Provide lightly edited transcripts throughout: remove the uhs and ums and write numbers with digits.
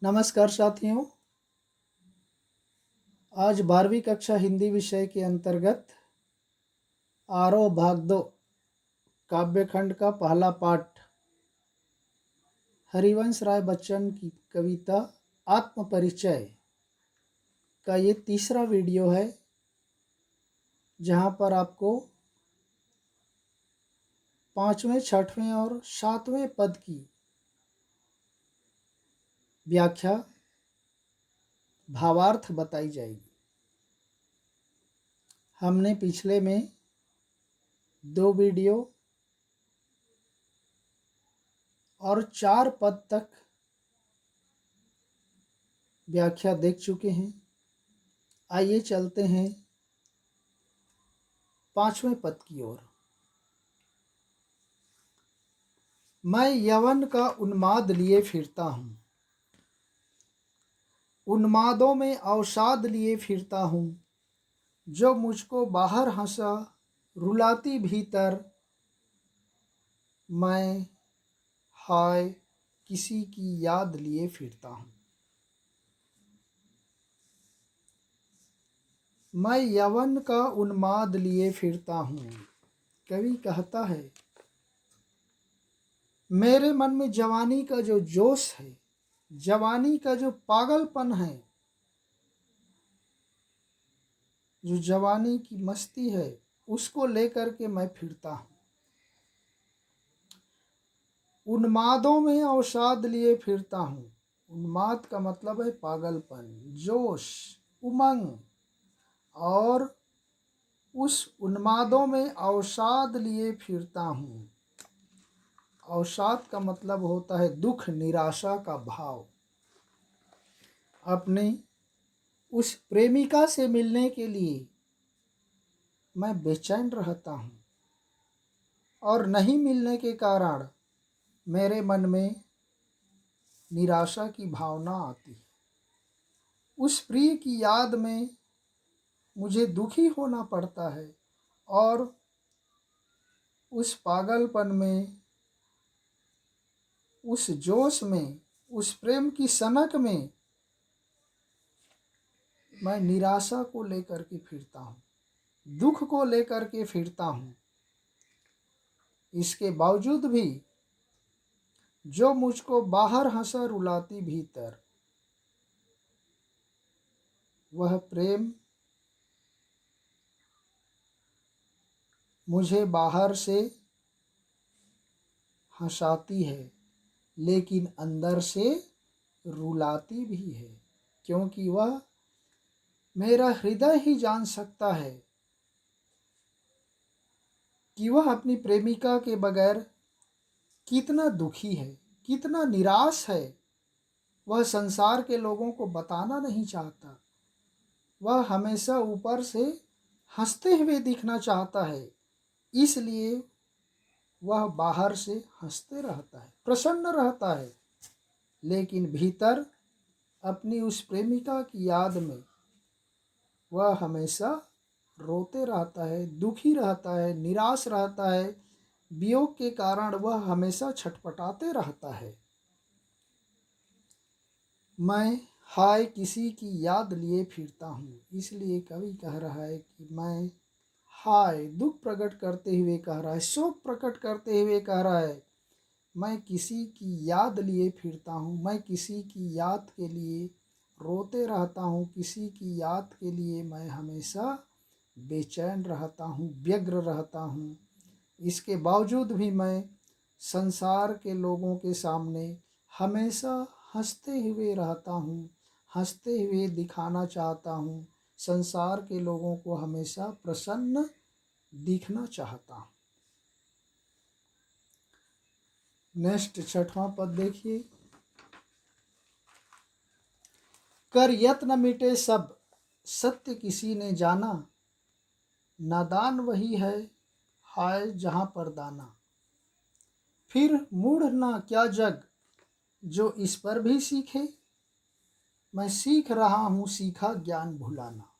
नमस्कार साथियों। आज 12वीं कक्षा हिंदी विषय के अंतर्गत आरोह भाग 2 काव्यखंड का पहला पाठ हरिवंश राय बच्चन की कविता आत्मपरिचय का ये तीसरा वीडियो है, जहाँ पर आपको 5वें, 6वें और 7वें पद की व्याख्या भावार्थ बताई जाएगी। हमने पिछले में 2 वीडियो और 4 पद तक व्याख्या देख चुके हैं। आइए चलते हैं 5वें पद की ओर। मैं यवन का उन्माद लिए फिरता हूँ, उन्मादों में अवसाद लिए फिरता हूँ, जो मुझको बाहर हंसा रुलाती भीतर, मैं हाय किसी की याद लिए फिरता हूँ। मैं यवन का उन्माद लिए फिरता हूँ। कवि कहता है, मेरे मन में जवानी का जो जोश है, जवानी का जो पागलपन है, जो जवानी की मस्ती है, उसको लेकर के मैं फिरता हूँ। उन्मादों में अवसाद लिए फिरता हूँ। उन्माद का मतलब है पागलपन, जोश, उमंग, और उस उन्मादों में अवसाद लिए फिरता हूँ। अवसाद का मतलब होता है दुख, निराशा का भाव। अपने उस प्रेमिका से मिलने के लिए मैं बेचैन रहता हूँ, और नहीं मिलने के कारण मेरे मन में निराशा की भावना आती है। उस प्रिय की याद में मुझे दुखी होना पड़ता है, और उस पागलपन में, उस जोश में, उस प्रेम की सनक में मैं निराशा को लेकर के फिरता हूँ, दुख को लेकर के फिरता हूँ। इसके बावजूद भी जो मुझको बाहर हंसा रुलाती भीतर, वह प्रेम मुझे बाहर से हंसाती है, लेकिन अंदर से रुलाती भी है, क्योंकि वह मेरा हृदय ही जान सकता है कि वह अपनी प्रेमिका के बगैर कितना दुखी है, कितना निराश है। वह संसार के लोगों को बताना नहीं चाहता। वह हमेशा ऊपर से हंसते हुए दिखना चाहता है, इसलिए वह बाहर से हंसते रहता है, प्रसन्न रहता है, लेकिन भीतर अपनी उस प्रेमिका की याद में वह हमेशा रोते रहता है, दुखी रहता है, निराश रहता है। वियोग के कारण वह हमेशा छटपटाते रहता है। मैं हाय किसी की याद लिए फिरता हूँ। इसलिए कवि कह रहा है कि मैं हाय, दुख प्रकट करते हुए कह रहा है, शोक प्रकट करते हुए कह रहा है, मैं किसी की याद लिए फिरता हूँ। मैं किसी की याद के लिए रोते रहता हूँ, किसी की याद के लिए मैं हमेशा बेचैन रहता हूँ, व्यग्र रहता हूँ। इसके बावजूद भी मैं संसार के लोगों के सामने हमेशा हंसते हुए रहता हूँ, हंसते हुए दिखाना चाहता हूँ। संसार के लोगों को हमेशा प्रसन्न दिखना चाहता हूँ। नेक्स्ट 6वां पद देखिए। कर यत्न मिटे सब, सत्य किसी ने जाना, नादान वही है हाय जहाँ पर दाना। फिर मूढ़ ना क्या जग, जो इस पर भी सीखे, मैं सीख रहा हूँ सीखा ज्ञान भुलाना।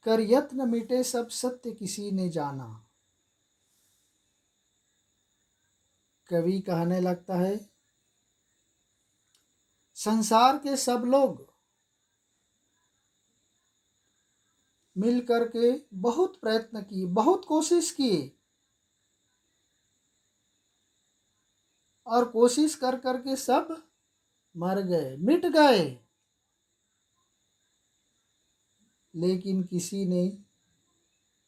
कर यत्न मिटे सब, सत्य किसी ने जाना। कवि कहने लगता है, संसार के सब लोग मिल करके बहुत प्रयत्न किए, बहुत कोशिश किए, और कोशिश कर करके सब मर गए, मिट गए, लेकिन किसी ने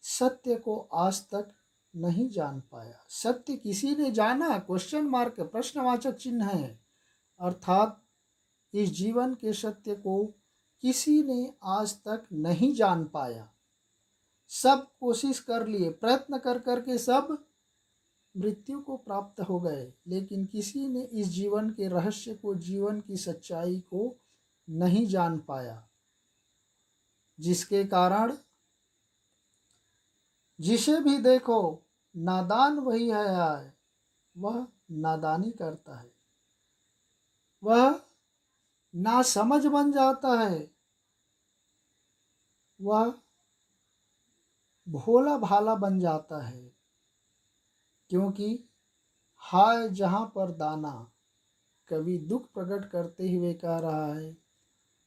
सत्य को आज तक नहीं जान पाया। सत्य किसी ने जाना, क्वेश्चन मार्क, प्रश्नवाचक चिन्ह है, अर्थात इस जीवन के सत्य को किसी ने आज तक नहीं जान पाया। सब कोशिश कर लिए, प्रयत्न कर करके सब मृत्यु को प्राप्त हो गए, लेकिन किसी ने इस जीवन के रहस्य को, जीवन की सच्चाई को नहीं जान पाया, जिसके कारण जिसे भी देखो नादान वही है, वह नादानी करता है, वह नासमझ बन जाता है, वह भोला भाला बन जाता है। क्योंकि हाय जहाँ पर दाना, कवि दुख प्रकट करते हुए कह रहा है,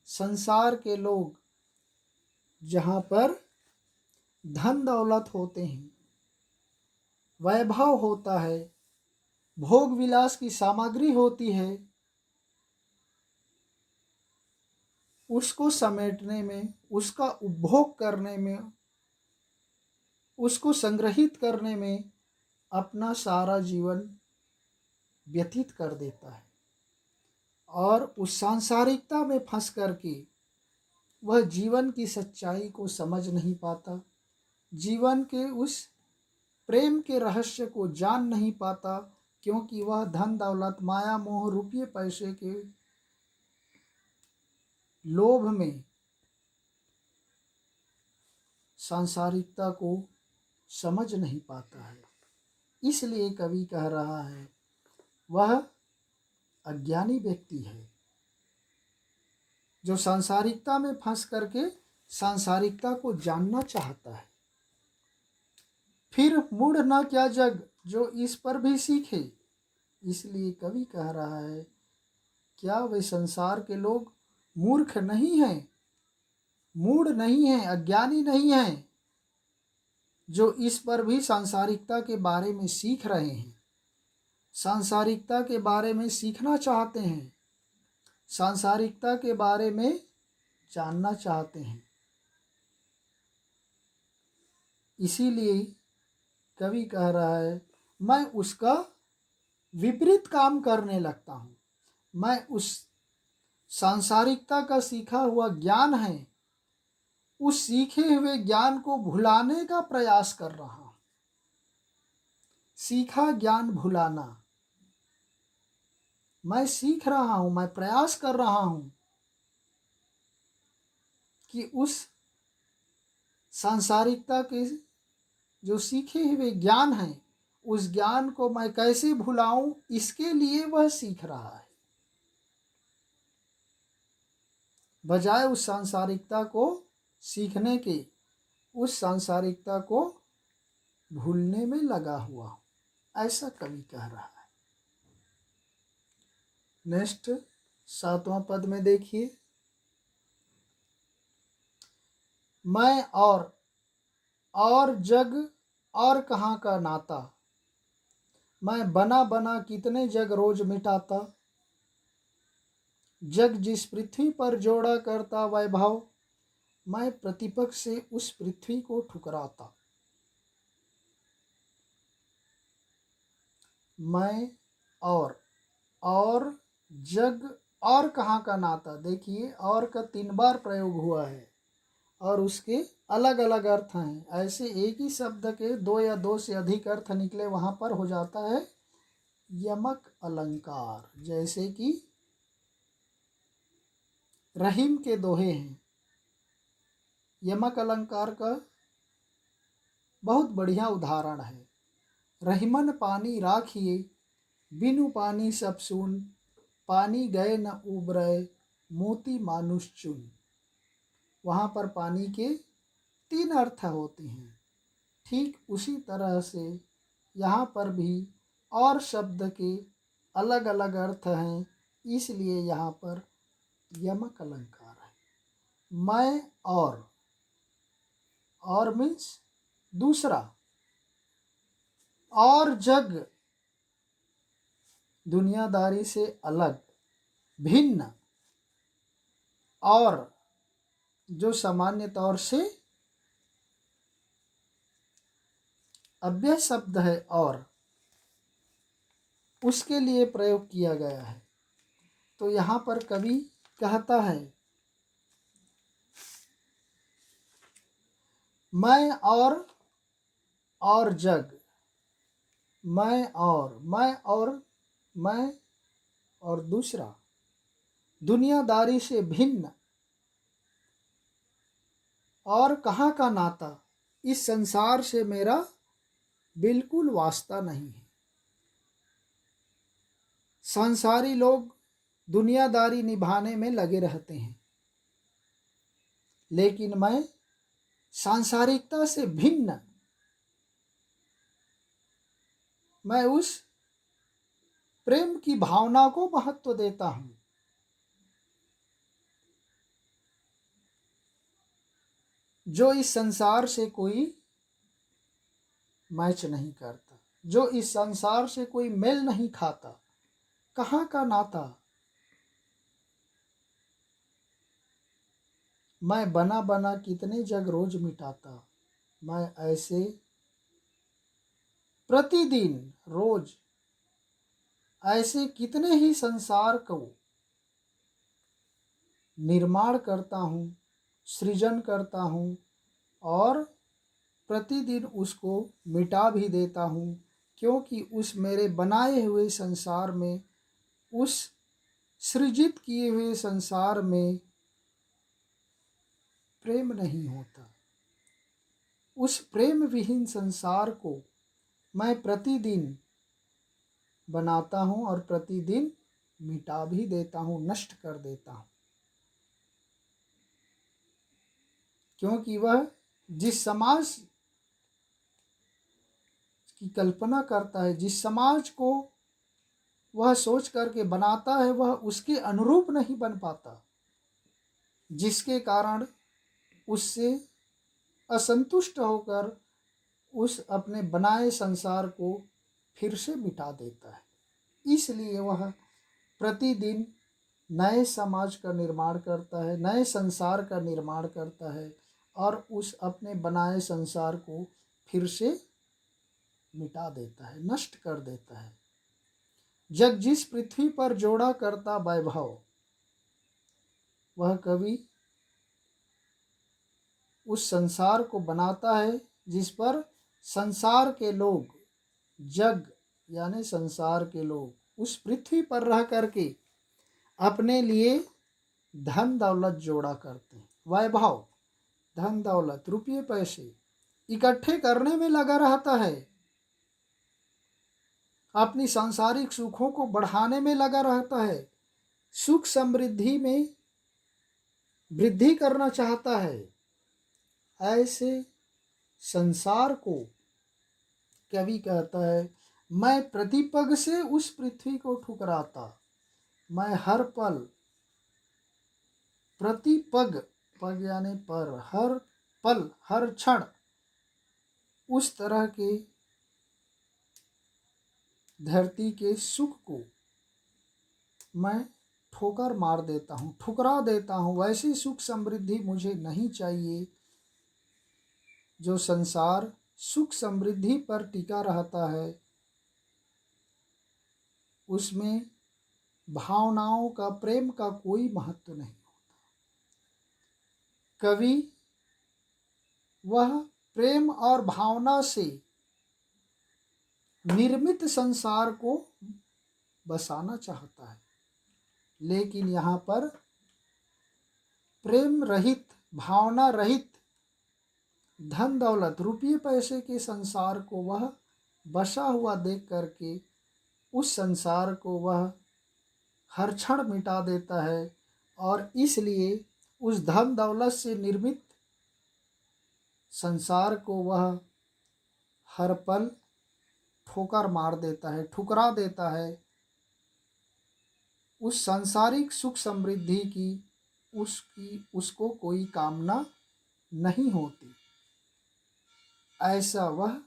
संसार के लोग जहाँ पर धन दौलत होते हैं, वैभव होता है, भोग विलास की सामग्री होती है, उसको समेटने में, उसका उपभोग करने में, उसको संग्रहित करने में अपना सारा जीवन व्यतीत कर देता है, और उस सांसारिकता में फंस करके वह जीवन की सच्चाई को समझ नहीं पाता, जीवन के उस प्रेम के रहस्य को जान नहीं पाता, क्योंकि वह धन दौलत, माया मोह, रुपये पैसे के लोभ में सांसारिकता को समझ नहीं पाता है। इसलिए कवि कह रहा है, वह अज्ञानी व्यक्ति है जो सांसारिकता में फंस करके सांसारिकता को जानना चाहता है। फिर मूढ़ न क्या जग, जो इस पर भी सीखे। इसलिए कवि कह रहा है, क्या वे संसार के लोग मूर्ख नहीं हैं, मूढ़ नहीं हैं, अज्ञानी नहीं हैं, जो इस पर भी सांसारिकता के बारे में सीख रहे हैं, सांसारिकता के बारे में सीखना चाहते हैं, सांसारिकता के बारे में जानना चाहते हैं। इसीलिए कवि कह रहा है, मैं उसका विपरीत काम करने लगता हूँ, मैं उस सांसारिकता का सीखा हुआ ज्ञान है, उस सीखे हुए ज्ञान को भुलाने का प्रयास कर रहा हूँ। सीखा ज्ञान भुलाना, मैं सीख रहा हूँ, मैं प्रयास कर रहा हूँ कि उस सांसारिकता के जो सीखे हुए ज्ञान है, उस ज्ञान को मैं कैसे भुलाऊं, इसके लिए वह सीख रहा है, बजाय उस सांसारिकता को सीखने के, उस सांसारिकता को भूलने में लगा हुआ, ऐसा कवि कह रहा है। नेक्स्ट 7वां पद में देखिए, मैं और जग और कहाँ का नाता, मैं बना बना कितने जग रोज मिटाता, जग जिस पृथ्वी पर जोड़ा करता वैभव, मैं प्रतिपक्ष से उस पृथ्वी को ठुकराता। मैं और जग और कहाँ का नाता, देखिए और का 3 बार प्रयोग हुआ है और उसके अलग अलग अर्थ हैं। ऐसे एक ही शब्द के 2 या 2 से अधिक अर्थ निकले, वहाँ पर हो जाता है यमक अलंकार। जैसे कि रहीम के दोहे हैं, यमक अलंकार का बहुत बढ़िया उदाहरण है। रहीमन पानी राखिए, बिनु पानी सब सुन, पानी गए न उबरे, मोती मानुष चुन। वहाँ पर पानी के 3 अर्थ होते हैं। ठीक उसी तरह से यहाँ पर भी और शब्द के अलग अलग अर्थ हैं, इसलिए यहाँ पर यमक अलंकार है। मैं और मीन्स दूसरा, और जग दुनियादारी से अलग, भिन्न, और जो सामान्य तौर से अव्यय शब्द है और उसके लिए प्रयोग किया गया है। तो यहाँ पर कवि कहता है मैं और जग, मैं और दूसरा, दुनियादारी से भिन्न, और कहाँ का नाता, इस संसार से मेरा बिल्कुल वास्ता नहीं है। संसारी लोग दुनियादारी निभाने में लगे रहते हैं, लेकिन मैं सांसारिकता से भिन्न, मैं उस प्रेम की भावना को महत्व देता हूं जो इस संसार से कोई मैच नहीं करता, जो इस संसार से कोई मेल नहीं खाता। कहाँ का नाता, मैं बना बना कितने जग रोज मिटाता, मैं ऐसे प्रतिदिन रोज ऐसे कितने ही संसार को निर्माण करता हूँ, सृजन करता हूँ और प्रतिदिन उसको मिटा भी देता हूँ, क्योंकि उस मेरे बनाए हुए संसार में, उस सृजित किए हुए संसार में प्रेम नहीं होता। उस प्रेम विहीन संसार को मैं प्रतिदिन बनाता हूँ और प्रतिदिन मिटा भी देता हूँ, नष्ट कर देता हूँ, क्योंकि वह जिस समाज की कल्पना करता है, जिस समाज को वह सोच करके बनाता है, वह उसके अनुरूप नहीं बन पाता, जिसके कारण उससे असंतुष्ट होकर उस अपने बनाए संसार को फिर से मिटा देता है। इसलिए वह प्रतिदिन नए समाज का निर्माण करता है, नए संसार का निर्माण करता है और उस अपने बनाए संसार को फिर से मिटा देता है, नष्ट कर देता है। जग जिस पृथ्वी पर जोड़ा करता वैभव, वह कवि उस संसार को बनाता है जिस पर संसार के लोग, जग यानी संसार के लोग उस पृथ्वी पर रह करके अपने लिए धन दौलत जोड़ा करते हैं। वैभव, धन दौलत, रुपये पैसे इकट्ठे करने में लगा रहता है, अपनी सांसारिक सुखों को बढ़ाने में लगा रहता है, सुख समृद्धि में वृद्धि करना चाहता है। ऐसे संसार को कवि कहता है मैं प्रतिपग से उस पृथ्वी को ठुकराता, मैं हर पल, प्रतिपग, पग यानी पर, हर पल हर क्षण उस तरह के धरती के सुख को मैं ठोकर मार देता हूँ, ठुकरा देता हूँ। वैसी सुख समृद्धि मुझे नहीं चाहिए जो संसार सुख समृद्धि पर टिका रहता है, उसमें भावनाओं का, प्रेम का कोई महत्व नहीं होता। कवि वह प्रेम और भावना से निर्मित संसार को बसाना चाहता है, लेकिन यहाँ पर प्रेम रहित, भावना रहित, धन दौलत, रुपये पैसे के संसार को वह बसा हुआ देख करके उस संसार को वह हर क्षण मिटा देता है और इसलिए उस धन दौलत से निर्मित संसार को वह हर पल ठोकर मार देता है, ठुकरा देता है, उस सांसारिक सुख समृद्धि की उसको कोई कामना नहीं होती, ऐसा वह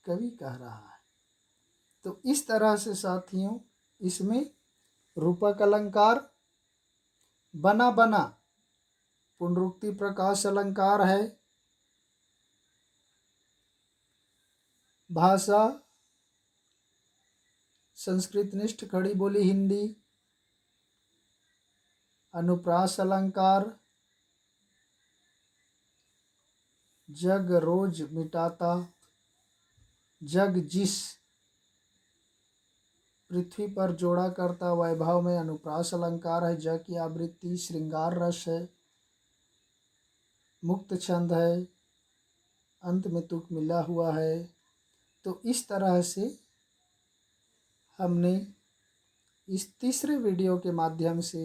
कवि कह रहा है। तो इस तरह से साथियों इसमें रूपक अलंकार, बना बना पुनरुक्ति प्रकाश अलंकार है, भाषा संस्कृत निष्ठ खड़ी बोली हिंदी, अनुप्रास अलंकार, जग रोज मिटाता, जग जिस पृथ्वी पर जोड़ा करता वैभव में अनुप्रास अलंकार है, जग की आवृत्ति श्रृंगार रस है, मुक्त छंद है, अंत में तुक मिला हुआ है। तो इस तरह से हमने इस तीसरे वीडियो के माध्यम से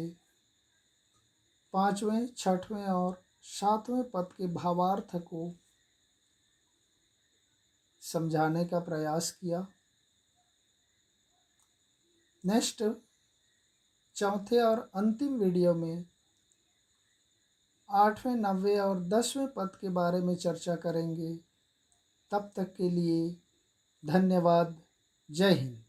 5वें, 6वें और 7वें पद के भावार्थ को समझाने का प्रयास किया। नेक्स्ट चौथे और अंतिम वीडियो में 8वें, 9वें और 10वें पद के बारे में चर्चा करेंगे। तब तक के लिए धन्यवाद। जय हिंद।